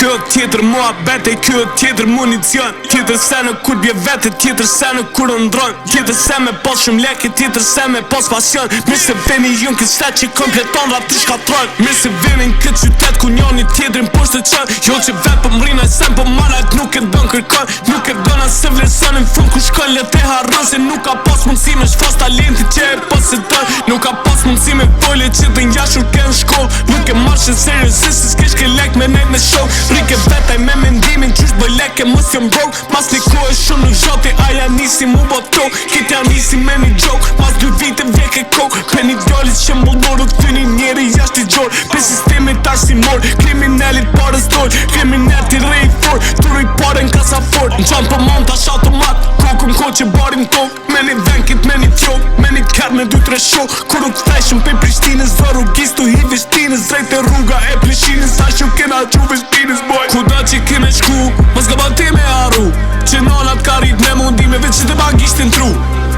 Kjo tjetër mua bete, kjo tjetër municion. Tjetër se në kur bje vete, tjetër se në kur ndron. Tjetër se me pos shumë leke, tjetër se me pos pasion. Mirë se veni ju në këtë shtet që kompleton rap të shkatron. Mirë se veni në këtë qytet ku njoni tjetërin poshtë të qën. Jo që vet po mrina e sen po manat nuk e don kërkon. Nuk e don as se vlerëson në fund ku shkon let e harron. Se nuk ka pas mundësi me shfos talenti që e posedon. Nuk ka pas mundësi me vole që të njashur ke në shkoll. Nuk e marrë seriozisht se s'kesh ke lek me nejt me show. Rike vetaj me mendimin qysh bëj leke mos jom broke. Mas një kohë shumë nuk zhoti aja nisi mu boto. Kit ja nisi me një joke, mas 2 vite vjek e kohë. Pe një djallit që mbullor u t'thyni njeri jashtë i gjor. Pe sistemit tash si mor, kriminalit parës doj. Kriminal t'i rej for, t'uruj pare n'kasa fort. N'qan për montash automat, kokëm ko që barim tok. Me një venkit, me një fjok, me një kart me 2-3 shok. Kur u t'thejshëm pe Prishtinës, zë rrugis t'u hi Vishtinës. Zrejt e rruga e Prishinës, sa që kena qu Vishtinës boy. Kuda që kime shku, mos ka bati me arru. Që nonat ka rrit me mundime, veç që të bagishtin tru.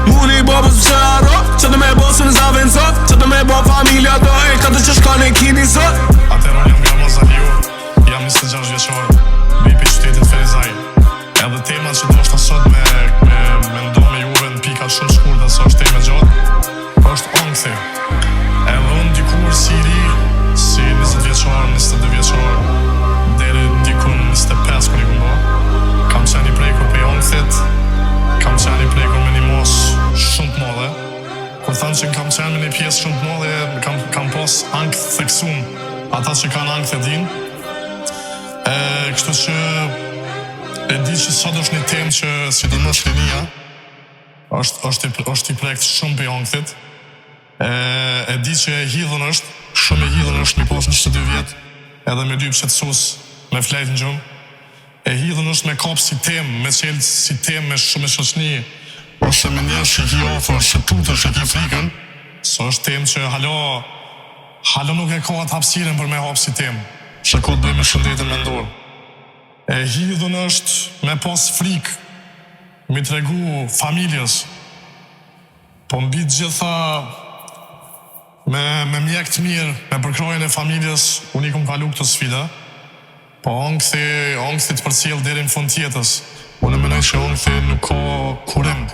Muni babës që arro, që të me bosën zaven zot. Që të me bo familja do e ka të që shkane kini zot. Ateron jam nga Mozaliu, jam 26 vjeqor, bipi qytetit Ferizaj. Edhe tema që do është asot me ndo me juve në pikat shumë shkurta, së është teme gjatë, është onkthi. Edhe unë dikur si ri, si 20 vjeqor, 22 vjeqor, deri dikun 25 kër i këmbo, kam qeni prekur për onkthit, kam qeni prekur me një mos shumë të modhe. Kur thanë që kam qenë me një pjesë shumë të modhe, kam pos ankth theksum, ata që kanë ankth e din. Kështu që e di që sot është një temë që si do në shlinia, është i prekt shumë për onkthit. E di që e hidhën është, shumë e hidhën është një pos 22 vjetë, edhe me 2 pshetsus me flejt në gjumë. E hidhën është me kap si temë, me qelë si temë me shumë e shoqni, ose me njerë që ki ofër, që tutër, që ki frikën. So është temë që halo nuk e ka atë hapsiren për me hapë si temë, që ko të bëj me shëndetën me ndorë. E hidhën është me pas frikë, mi tregu familjes, po mbi të gjitha me mjek të mirë, me përkrojën e familjes, unë i kum kalu këtë sfida, po onkthi të përcjell deri në fund tjetës. Unë menoj që onkthi nuk ka kurim.